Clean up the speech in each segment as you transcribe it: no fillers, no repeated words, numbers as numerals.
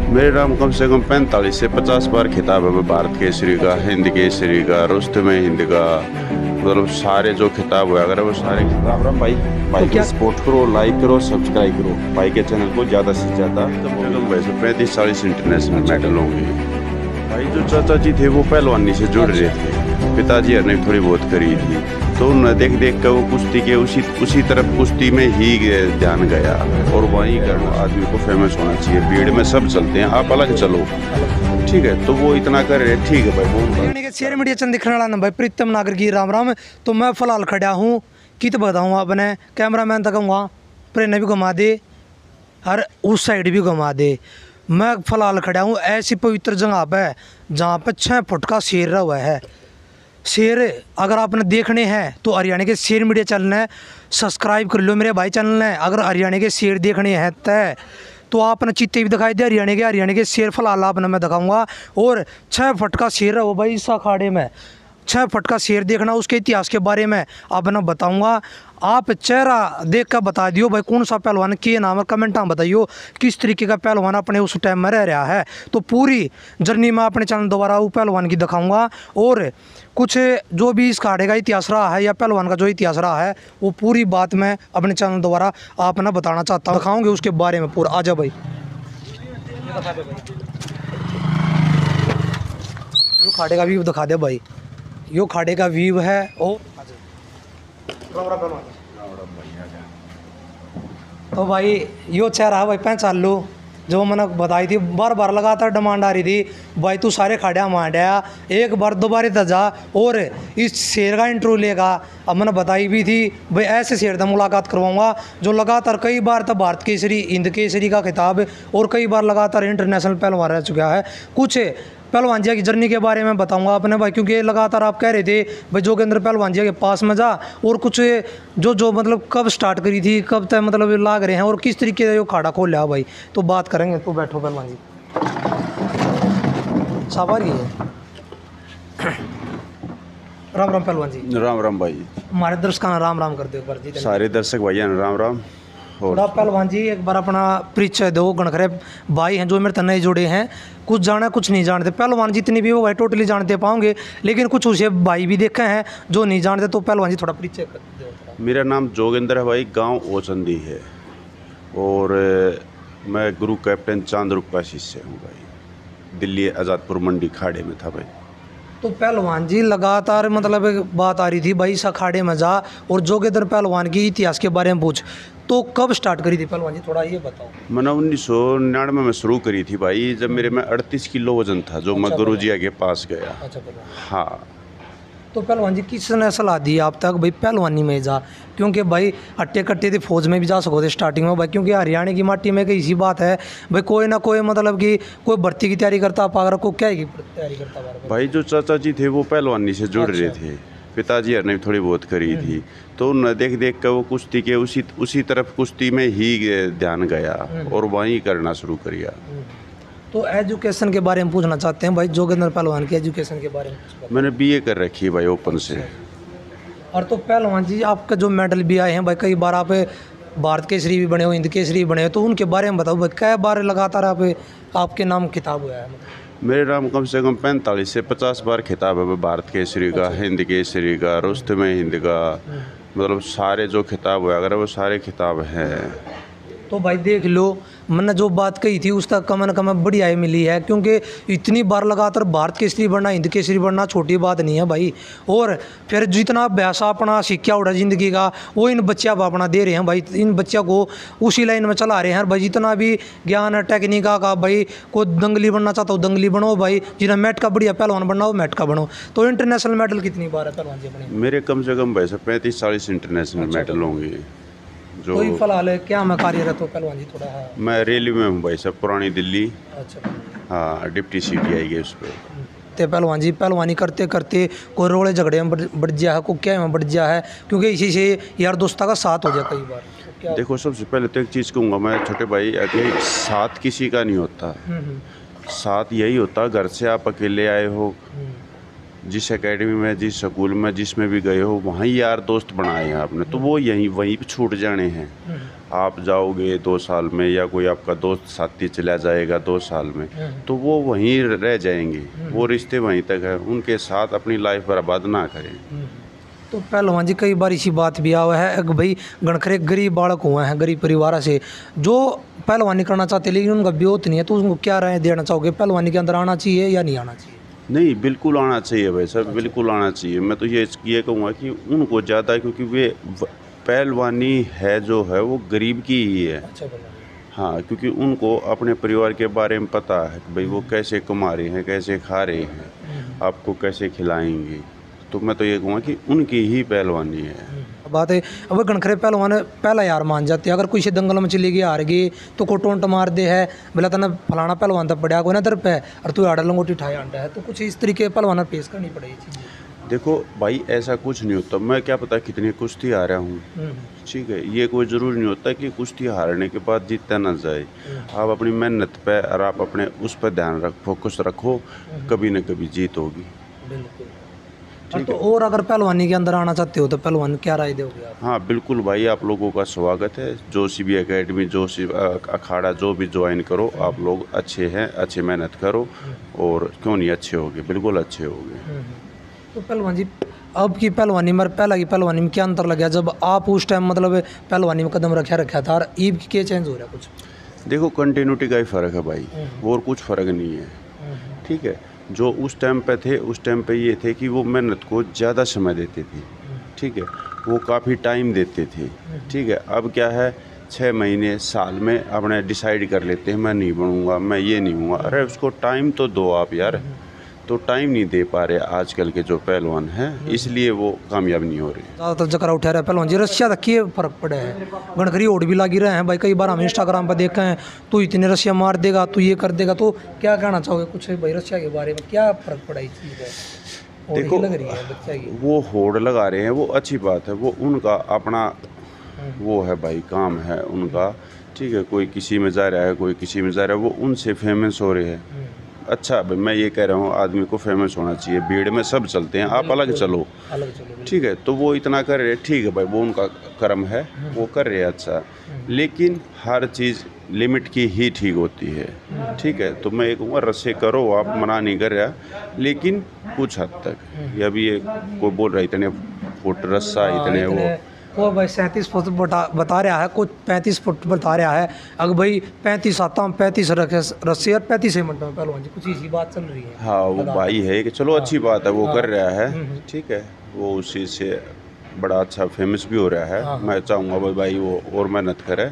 मेरे नाम कम से कम 45 से 50 बार खिताब है। भारत केसरी का, हिंद केसरी का, रुस्तमे हिंद का, मतलब सारे जो खिताब हुआ अगर वो सारे खिताब रहा भाई क्या सपोर्ट करो, लाइक करो, सब्सक्राइब करो भाई के चैनल को ज़्यादा से ज़्यादा। तो वैसे 35-40 इंटरनेशनल मेडल होंगे भाई। जो चाचा जी थे वो पहलवानी से जुड़ रहे थे, पिताजी ने थोड़ी बहुत करी थी, तो उन्हें देख देख कर वो कुश्ती के उसी तरफ कुश्ती में ही ध्यान गया और वहीं करना। आदमी को फेमस होना चाहिए, भीड़ में सब चलते हैं, आप अलग चलो, ठीक है। तो वो इतना कर रहे, ठीक है भाई। बोल शेयर मीडिया चंद दिखने वाला ना भाई प्रीतम नागर की राम राम। तो मैं फिलहाल खड़ा हूँ कित बताऊँ आपने, कैमरा मैन तक वहाँ प्रेरणा भी घुमा दे और उस साइड भी घुमा दे। मैं फिलहाल खड़ा हूँ ऐसी पवित्र जगह पे जहाँ पे 6 फुट का शेर रहा हुआ है। शेर अगर आपने देखने हैं तो हरियाणा के शेर मीडिया चैनल है, सब्सक्राइब कर लो मेरे भाई चैनल है। अगर हरियाणा के शेर देखने हैं तो आपने चीते भी दिखाई दे हरियाणा के शेर फिलहाल आपने मैं दिखाऊंगा। और 6 फुट का शेर है वो भाई इस अखाड़े में, 6 फुट का शेर देखना, उसके इतिहास के बारे में अब मैं बताऊंगा। आप चेहरा देख कर बता दियो भाई कौन सा पहलवान के नाम है, कमेंट में बताइयो किस तरीके का पहलवान अपने उस टाइम में रह रहा है। तो पूरी जर्नी में अपने चैनल दोबारा वो पहलवान की दिखाऊंगा और कुछ जो भी इस खाड़े का इतिहास रहा है या पहलवान का जो इतिहास रहा है वो पूरी बात मैं अपने चैनल दोबारा आप ना बताना चाहता हूँ, दिखाऊंगे उसके बारे में पूरा। आजा भाई जो खाड़े का व्यू दिखा दे भाई, यो खाड़े का व्यू है। ओ तो भाई यो चेहरा भाई पहचान लो, जो मैंने बताई थी बार बार लगातार डिमांड आ रही थी भाई तू सारे खाड़िया मांडया एक बार दोबारा तो जा और इस शेर का इंटरव्यू लेगा। अब मैंने बताई भी थी भाई ऐसे शेर से मुलाकात करवाऊंगा जो लगातार कई बार तो भारत केसरी, हिंद केसरी का खिताब और कई बार लगातार इंटरनेशनल पहलवान रह चुका है। कुछ पहलवान जी की जर्नी के बारे में बताऊंगा अपने भाई, क्योंकि लगातार आप कह रहे थे भाई जोगेंद्र पहलवान जी के पास में जा और कुछ जो मतलब कब स्टार्ट करी थी, कब तक मतलब लाग रहे हैं और किस तरीके से जो खाड़ा खोल लिया भाई, तो बात करेंगे। तो बैठो पहलवान जी, सवारी है। राम राम पहलवान जी। राम राम भाई। हमारे दर्शक का राम राम कर दो एक बार जी। सारे दर्शक भैया राम राम। थोड़ा पहलवान जी एक बार अपना परिचय दो, गणखरे भाई हैं जो मेरे तक नहीं जुड़े हैं, कुछ जाना कुछ नहीं जानते। पहलवान जितने भी वो भाई टोटली जानते पाओगे, लेकिन कुछ उसे भाई भी देखे हैं जो नहीं जानते। तो पहलवान जी थोड़ा परिचय कर दो। मेरा नाम जोगेंद्र है भाई, गांव ओचंदी है और मैं गुरु कैप्टन चांदरुपाशी से हूँ भाई, दिल्ली आज़ादपुर मंडी खाड़े में था भाई। तो पहलवान जी लगातार मतलब बात आ रही थी भाई इस अखाड़े में जा और जोगेंद्र पहलवान की इतिहास के बारे में पूछ, तो कब स्टार्ट करी थी पहलवान जी थोड़ा ये बताओ। मैंने 1999 में शुरू करी थी भाई, जब मेरे में 38 किलो वजन था, जो मैं गुरु जी के पास गया। अच्छा हाँ। तो पहलवान जी किसने सलाह दी आप तक भाई पहलवानी में जा, क्योंकि भाई अट्टे कट्टे थे फौज में भी जा सको थे स्टार्टिंग में भाई, क्योंकि हरियाणा की माटी में कई सी बात है भाई कोई ना कोई मतलब कि कोई भर्ती की तैयारी करता पागर को क्या की तैयारी करता भाई। जो चाचा जी थे वो पहलवानी से जुड़ रहे थे, पिताजी ने भी थोड़ी बहुत करी थी, तो उन्हें देख देख कर वो कुश्ती के उसी तरफ कुश्ती में ही ध्यान गया और वहीं करना शुरू किया। तो एजुकेशन के बारे में पूछना चाहते हैं भाई, जोगेंद्र पहलवान की एजुकेशन के बारे में। मैंने बीए कर रखी है भाई ओपन से। और तो पहलवान जी आपके जो मेडल भी आए हैं भाई, कई बार आप भारत केसरी भी बने हो, हिंद केसरी बने हो, तो उनके बारे में बताओ भाई कई बार लगातार आपके नाम खिताब हुआ है। मेरे नाम कम से कम 45 से 50 बार खिताब है। भारत केसरी का, हिंद केसरी का, रुस्तमे हिंद का, मतलब सारे जो खिताब हुआ अगर वो सारे खिताब हैं। तो भाई देख लो मैंने जो बात कही थी उस तक कम बढ़िया मिली है, क्योंकि इतनी बार लगातार भारत केसरी बनना, हिंद केसरी बनना छोटी बात नहीं है भाई। और फिर जितना अभ्यास अपना सीखा उड़ा ज़िंदगी का वो इन बच्चा को अपना दे रहे हैं भाई, इन बच्चा को उसी लाइन में चला रहे हैं भाई। जितना भी ज्ञान है टेक्निका का भाई, कोई दंगली बनना चाहता हो दंगली बनो भाई, जिन्हें मैट का बढ़िया पहलवान बनना हो मैट का बनो। तो इंटरनेशनल मेडल कितनी बार है पहलवान जी अपने? मेरे कम से कम वैसे 35-40 इंटरनेशनल मेडल होंगे। जो कोई फिलहाल क्या मैं कार्यरत हो पहलवान जी थोड़ा? हाँ मैं रेलवे में हूँ भाई साहब, पुरानी दिल्ली। अच्छा हाँ, डिप्टी सीटी आई गई उस पर। ते पहलवान जी पहलवानी करते करते कोई रोड़े झगड़े में बढ़ गया है, को क्या में बढ़ गया है, क्योंकि इसी से यार दोस्ता का साथ हो जाए कई बार। तो देखो सबसे पहले तो एक चीज़ कहूँगा मैं छोटे भाई, कि साथ किसी का नहीं होता, साथ यही होता घर से आप अकेले आए हो, जिस एकेडमी में, जिस स्कूल में, जिसमें भी गए हो, वहीं यार दोस्त बनाए हैं आपने, तो वो वहीं पे छूट जाने हैं। आप जाओगे 2 साल में या कोई आपका दोस्त साथी चला जाएगा 2 साल में, तो वो वहीं रह जाएंगे, वो रिश्ते वहीं तक है, उनके साथ अपनी लाइफ बर्बाद ना करें। तो पहलवान जी कई बार इसी बात भी आवा है कि भाई गणखरे गरीब बालक हुए हैं, गरीब परिवार से जो पहलवानी करना चाहते लेकिन उनका ब्योत नहीं है, तो उनको क्या राय देना चाहोगे? पहलवानी के अंदर आना चाहिए या नहीं आना चाहिए? नहीं, बिल्कुल आना चाहिए भाई साहब, बिल्कुल आना चाहिए। मैं तो ये कहूँगा कि उनको ज़्यादा, क्योंकि वे पहलवानी है जो है वो गरीब की ही है। अच्छा हाँ, क्योंकि उनको अपने परिवार के बारे में पता है कि भाई वो कैसे कमा रहे हैं, कैसे खा रहे हैं, आपको कैसे खिलाएंगे। तो मैं तो ये कहूँगा कि उनकी ही पहलवानी है। बात है। अब गणखरे पहलवान पहला यार मान जाते हैं, अगर कोई से दंगल में चली गई हार गई तो को टोंट मार दे है, बोला था फलाना पहलवान था पड़ा को ना दर पे और तू आड़ा लंगोटी ठाए अंडा है, तो कुछ इस तरीके पहलवान पेश करनी पड़ेगी चीज़। देखो भाई, ऐसा कुछ नहीं होता। मैं क्या पता कितनी कुश्ती हारा हूँ, ठीक है, ये कोई ज़रूरी नहीं होता कि कुश्ती हारने के बाद जीतना ना जाए। आप अपनी मेहनत पे और आप अपने उस पर ध्यान फोकस रखो, कभी न कभी जीत होगी। बिल्कुल। तो और अगर पहलवानी के अंदर आना चाहते हो तो पहलवान क्या राय दोगे आप? हाँ बिल्कुल भाई, आप लोगों का स्वागत है। जोशी भी एकेडमी, जोशी अखाड़ा जो भी ज्वाइन करो, आप लोग अच्छे हैं, अच्छी मेहनत करो और क्यों नहीं अच्छे होगे, बिल्कुल अच्छे होगे। तो पहलवान जी अब की पहलवानी में पहला की पहलवानी में क्या अंतर लग गया जब आप उस टाइम मतलब पहलवानी में कदम रखा था, और ईब की क्या चेंज हो रहा है कुछ? देखो, कंटिन्यूटी का ही फ़र्क है भाई, और कुछ फ़र्क नहीं है, ठीक है। जो उस टाइम पे थे, उस टाइम पे ये थे कि वो मेहनत को ज़्यादा समय देते थे, ठीक है, वो काफ़ी टाइम देते थे, ठीक है। अब क्या है, 6 महीने साल में अपने डिसाइड कर लेते हैं मैं नहीं बनूंगा, मैं ये नहीं हूँगा। अरे उसको टाइम तो दो आप यार, तो टाइम नहीं दे पा रहे आजकल के जो पहलवान हैं, इसलिए वो कामयाब नहीं हो रहे। ज़्यादातर जकरा उठा रहा है पहलवान जी, रशिया तक की फर्क पड़ा है, गणखरी ओढ़ भी लगी रहे हैं भाई। कई बार हम इंस्टाग्राम पर देखे हैं, तू इतने रशिया मार देगा, तू ये कर देगा, तो क्या कहना चाहोगे कुछ भाई रशिया के बारे में, क्या फ़र्क पड़ा इस चीज़ है? देखो, लग रही है बच्चा की, वो होड़ लगा रहे हैं, वो अच्छी बात है, वो उनका अपना वो है भाई, काम है उनका, ठीक है। कोई किसी में जा रहा है, कोई किसी में जा रहा है, वो उनसे फेमस हो रहे हैं। अच्छा भाई, मैं ये कह रहा हूँ आदमी को फेमस होना चाहिए, भीड़ में सब चलते हैं, आप अलग चलो, ठीक है। तो वो इतना कर रहे हैं, ठीक है भाई, वो उनका कर्म है, वो कर रहे हैं, अच्छा। लेकिन हर चीज़ लिमिट की ही ठीक होती है, ठीक है। तो मैं ये कहूँगा रस्से करो, आप मना नहीं कर रहा, लेकिन कुछ हद तक। या भी ये कोई बोल रहा है इतने फुट रस्सा, इतने वो भाई 37 फुट बता रहा है, कुछ 35 फुट बता रहा है। अगर भाई 35 आता हूँ, 35 रस्सी और 35 मिनट में पहलवान जी, कुछ इसी बात चल रही है। हाँ, वो भाई है कि चलो अच्छी बात है, वो कर रहा है, ठीक है, वो उसी से बड़ा अच्छा फेमस भी हो रहा है। मैं चाहूँगा भाई वो और मेहनत करे,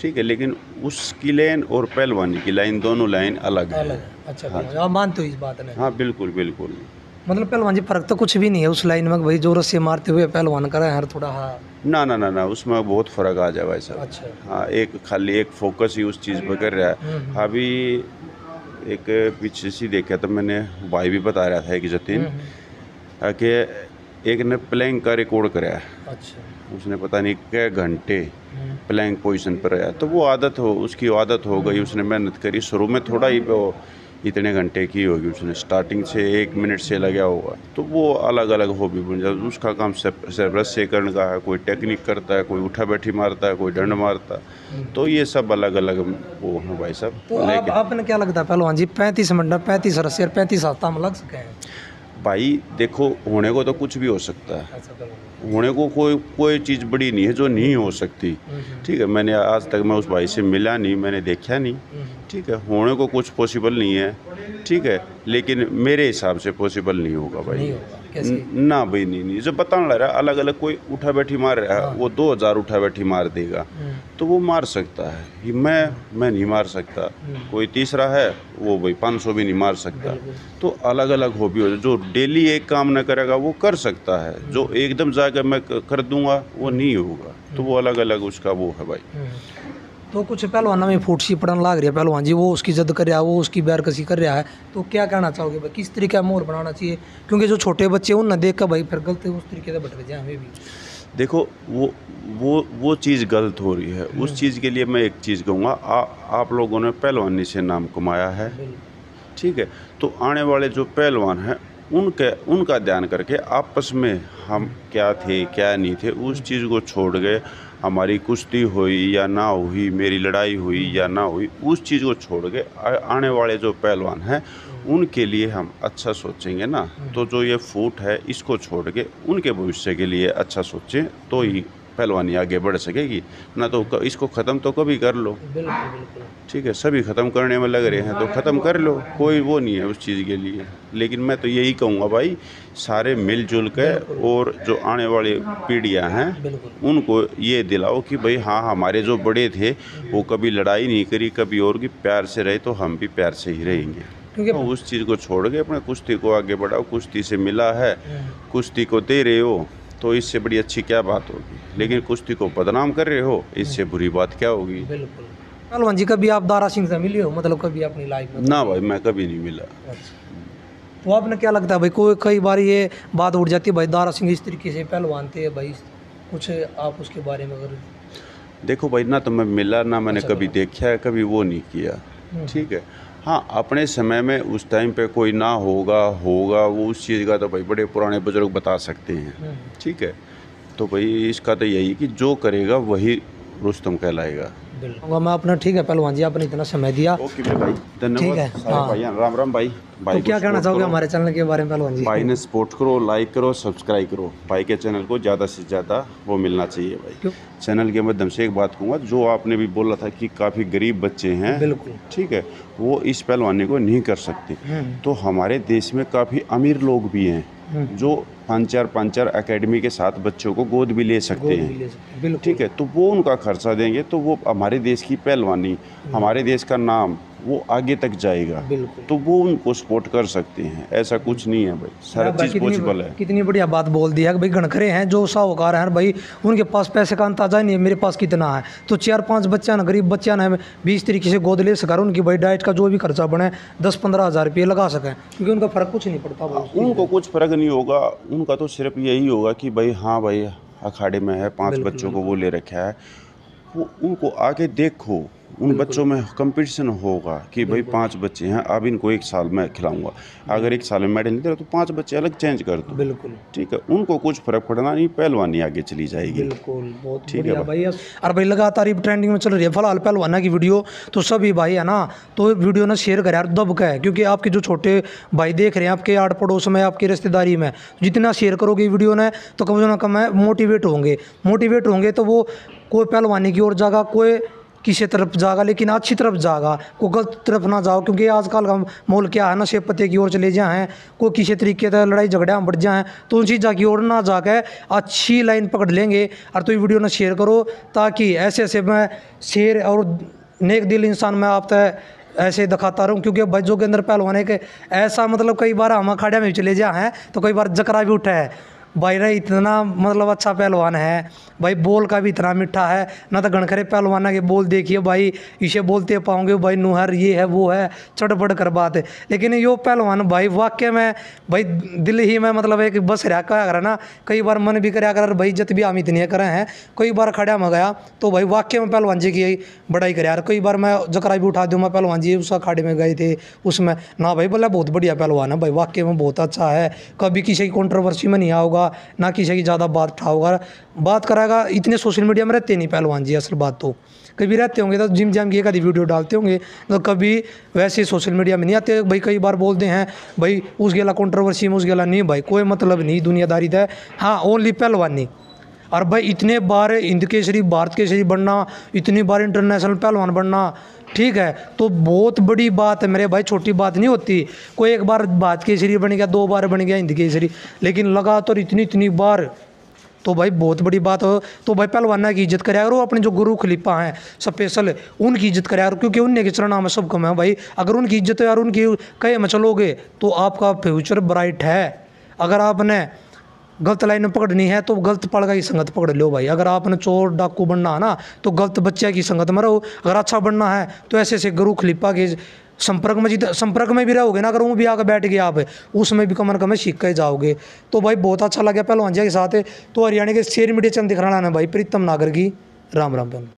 ठीक है। लेकिन उसकी लाइन और पहलवानी की लाइन, दोनों लाइन अलग है। अच्छा, आप मानते हो इस बात में? हाँ बिल्कुल बिल्कुल। मतलब पहलवान जी फर्क तो कुछ भी नहीं है उस लाइन में भाई, जो रस्सी मारते हुए पहलवान करे हर थोड़ा। हाँ ना ना ना ना, उसमें बहुत फ़र्क आ जाए भाई साहब। अच्छा। हाँ, एक खाली एक फोकस ही उस चीज़ पर कर रहा है। अभी एक पीछे से देखा तो मैंने, भाई भी बता रहा था कि जतिन कि एक ने प्लैंक का रिकॉर्ड कराया। अच्छा। उसने पता नहीं क्या घंटे प्लैंक पोजीशन पर रहा, तो वो आदत हो, उसकी आदत हो गई, उसने मेहनत करी। शुरू में थोड़ा ही वो इतने घंटे की होगी, उसने स्टार्टिंग से 1 मिनट से लगा होगा, तो वो अलग अलग हॉबी बन जाए। उसका काम सिर्फ रस्से करने का है, कोई टेक्निक करता है, कोई उठा बैठी मारता है, कोई डंड मारता है, तो ये सब अलग अलग वो है भाई साहब। तो आपने क्या लगता है पहलवान जी 35 मिनट में 35 रस्सी और 35 हफ्ता में लग सके हैं? भाई देखो, होने को तो कुछ भी हो सकता है, होने को कोई चीज़ बड़ी नहीं है जो नहीं हो सकती, ठीक है। मैंने आज तक मैं उस भाई से मिला नहीं, मैंने देखा नहीं, ठीक है। होने को कुछ पॉसिबल नहीं है, ठीक है, लेकिन मेरे हिसाब से पॉसिबल नहीं होगा भाई। ना भाई, नहीं जब बताने लग रहा है, अलग अलग कोई उठा बैठी मार रहा है, वो 2000 उठा बैठी मार देगा, तो वो मार सकता है। ये मैं नहीं मार सकता, कोई तीसरा है वो भाई 500 भी नहीं मार सकता। तो अलग अलग हॉबी हो, जो डेली एक काम न करेगा वो कर सकता है, जो एकदम जाकर मैं कर दूंगा वो नहीं होगा, तो वो अलग अलग उसका वो है भाई। तो कुछ पहलवाना में फूट सी पड़न लाग रही है पहलवान जी, वो उसकी जिद कर रहा है, वो उसकी बैरकसी कर रहा है, तो क्या कहना चाहोगे भाई, किस तरीके का माहौल बनाना चाहिए? क्योंकि जो छोटे बच्चे उन न देख कर भाई फिर गलत उस तरीके से भटक जाए हमें भी। देखो, वो चीज़ गलत हो रही है। उस चीज़ के लिए मैं एक चीज़ कहूँगा, आप लोगों ने पहलवानी से नाम कमाया है, ठीक है। तो आने वाले जो पहलवान हैं उनका ध्यान करके आपस में हम क्या थे क्या नहीं थे, उस चीज़ को छोड़ गए हमारी कुश्ती हुई या ना हुई, मेरी लड़ाई हुई या ना हुई, उस चीज़ को छोड़ के आने वाले जो पहलवान हैं उनके लिए हम अच्छा सोचेंगे ना, तो जो ये फूट है इसको छोड़ के उनके भविष्य के लिए अच्छा सोचें तो ही पहलवानी आगे बढ़ सकेगी। ना तो इसको ख़त्म तो कभी कर लो, बिल्कुल। ठीक है, सभी ख़त्म करने में लग रहे हैं तो ख़त्म कर लो, कोई वो नहीं है उस चीज़ के लिए। लेकिन मैं तो यही कहूँगा भाई, सारे मिलजुल के और जो आने वाली पीढ़ियाँ हैं उनको ये दिलाओ कि भाई हाँ, हमारे जो बड़े थे वो कभी लड़ाई नहीं करी, कभी और की प्यार से रहे, तो हम भी प्यार से ही रहेंगे। तो उस चीज़ को छोड़ के अपने कुश्ती को आगे बढ़ाओ। कुश्ती से मिला है, कुश्ती को दे रहे हो तो इससे बड़ी अच्छी क्या बात होगी, लेकिन कुश्ती को बदनाम कर रहे हो, इससे बुरी बात क्या होगी। बिल्कुल। पहलवान जी, कभी आप दारा सिंह से मिले हो, मतलब कभी अपनी लाइफ में? ना भाई, मैं कभी नहीं मिला। अच्छा। तो आपने क्या लगता है भाई, कोई कई बार ये बात उठ जाती है भाई दारा सिंह इस तरीके से पहलवान थे भाई, कुछ आप उसके बारे में अगर? देखो भाई, ना तो मैं मिला, ना मैंने कभी देखा है, कभी वो नहीं किया, ठीक है। हाँ, अपने समय में उस टाइम पे कोई ना होगा वो उस चीज़ का तो भाई बड़े पुराने बुजुर्ग बता सकते हैं, ठीक है। तो भाई इसका तो यही कि जो करेगा वही रुस्तम कहलाएगा। बिल्कुल। मैं अपना, ठीक है पहलवान जी, आपने इतना समय दिया। ओके भाई, धन्यवाद। ठीक है, हाँ। भाई राम राम भाई। तो क्या कहना चाहोगे हमारे चैनल के बारे में पहलवान जी? भाई ने सपोर्ट करो, लाइक करो, सब्सक्राइब करो। भाई के चैनल को ज़्यादा से ज़्यादा वो मिलना चाहिए भाई। क्यों? चैनल के माध्यम से एक बात कहूँगा, जो आपने भी बोला था कि काफ़ी गरीब बच्चे हैं, बिल्कुल, ठीक है, वो इस पहलवानी को नहीं कर सकते। तो हमारे देश में काफ़ी अमीर लोग भी हैं जो 5-4 एकेडमी के साथ बच्चों को गोद भी ले सकते हैं, ठीक है। तो वो उनका खर्चा देंगे तो वो हमारे देश की पहलवानी, हमारे देश का नाम वो आगे तक जाएगा, तो वो उनको सपोर्ट कर सकते हैं। ऐसा कुछ नहीं है भाई, सारी चीज़ पॉसिबल है। कितनी बढ़िया बात बोल दी है कि भाई गणखरे हैं जो साहूकार हैं भाई, उनके पास पैसे का अंदाजा नहीं है मेरे पास कितना है, तो 4-5 बच्चा ना, गरीब बच्चा ना 20 तरीके से गोद ले सका, उनकी भाई डाइट का जो भी खर्चा बने 10-15 हज़ार रुपये लगा सकें, क्योंकि उनका फ़र्क कुछ नहीं पड़ता। उनको कुछ फ़र्क नहीं होगा, उनका तो सिर्फ यही होगा कि भाई हाँ भाई अखाड़े में है, 5 बच्चों को वो ले रखा है, वो उनको आगे देखो, उन बच्चों में कंपटीशन होगा कि भाई 5 बच्चे हैं, अब इनको 1 साल में खिलाऊंगा, अगर 1 साल में मेडल नहीं दे रहा तो 5 बच्चे अलग चेंज कर दो, बिल्कुल, ठीक है। उनको कुछ फर्क पड़ना नहीं, पहलवानी आगे चली जाएगी। बिल्कुल, बहुत ठीक है भाई। और भाई लगातार ये ट्रेंडिंग में चल रही है फिलहाल पहलवाना की वीडियो, तो सभी भाई है ना, तो वीडियो ना शेयर करें यार, दब का है, क्योंकि आपके जो छोटे भाई देख रहे हैं, आपके आड़ पड़ोस में, आपकी रिश्तेदारी में, जितना शेयर करोगे वीडियो ने तो कम से कम मोटिवेट होंगे, तो वो कोई पहलवानी की ओर जाएगा, कोई किसी तरफ जाएगा, लेकिन अच्छी तरफ जाएगा, कोई गलत तरफ ना जाओ, क्योंकि आजकल का माहौल क्या है, नशे पत्ते की ओर चले जाए, कोई किसी तरीके से लड़ाई झगड़े बढ़ जाए, तो उन चीज़ों की ओर ना जाकर अच्छी लाइन पकड़ लेंगे। और तो ये वीडियो ना शेयर करो, ताकि ऐसे मैं शेर और नेक दिल इंसान मैं आप तक ऐसे दिखाता रहूँ, क्योंकि बच्चों के अंदर पहलवाने के ऐसा, मतलब कई बार हम अखाड़े में चले जाए हैं तो कई बार जकरा भी उठा है भाई रे, इतना मतलब अच्छा पहलवान है भाई, बोल का भी इतना मीठा है ना, तो गणखरे पहलवाना के बोल देखिए भाई, इसे बोलते पाओगे भाई नुहर ये है वो है, चटपट कर बात है। लेकिन यो पहलवान भाई वाकई में भाई दिल ही में मतलब एक बस रहा कर ना, कई बार मन भी कराया कर भाई, इज्जत भी हम इतनी करे हैं, कई बार खड़ा में गया तो भाई वाकई में पहलवान जी की बड़ाई करे यार। कई बार मैं जकरा भी उठा दूँ, मैं पहलवान जी उस अखाड़े में गए थे उसमें ना भाई, बोला बहुत बढ़िया पहलवान है भाई, वाकई में बहुत अच्छा है, कभी किसी की कॉन्ट्रोवर्सी में नहीं आओगा, ना किसी की ज़्यादा बात उठाओगा, बात कराएगा। इतने सोशल मीडिया में रहते नहीं पहलवान जी, असल बात तो कभी रहते होंगे तो जिम जाम की कभी वीडियो डालते होंगे, तो कभी वैसे सोशल मीडिया में नहीं आते भाई। कई बार बोलते हैं भाई उस गेला कंट्रोवर्सी में, उस गेला नहीं भाई, कोई मतलब नहीं दुनियादारी है, हाँ ओनली पहलवानी। और भाई इतने बार हिंद केसरी, भारत केसरी बनना, इतनी बार इंटरनेशनल पहलवान बनना, ठीक है, तो बहुत बड़ी बात है मेरे भाई, छोटी बात नहीं होती। कोई एक बार भारत केसरी बन गया, 2 बार बन गया हिंद केसरी, लेकिन लगातार इतनी बार, तो भाई बहुत बड़ी बात हो। तो भाई पहलवाना की इज्जत कराया करो, अपने जो गुरु खलीफा हैं स्पेशल उनकी इज्जत कराया करो, क्योंकि उनने के चरणों में सब कम है भाई। अगर उनकी इज्जत यार उनकी कहे में चलोगे तो आपका फ्यूचर ब्राइट है। अगर आपने गलत लाइन में पकड़नी है तो गलत पड़गा की संगत पकड़ लो भाई। अगर आपने चोर डाकू बनना है ना तो गलत बच्चे की संगत में रहो। अगर अच्छा बनना है तो ऐसे गुरु खलीफा के संपर्क में भी रहोगे ना, अगर वो भी आकर बैठ गया आप उसमें भी कमर कमर सीख के जाओगे। तो भाई बहुत अच्छा लगा पहलवान जी के साथ। तो हरियाणा के शेर मीडिया चंद दिख रहा है भाई, प्रीतम नागर की। राम राम।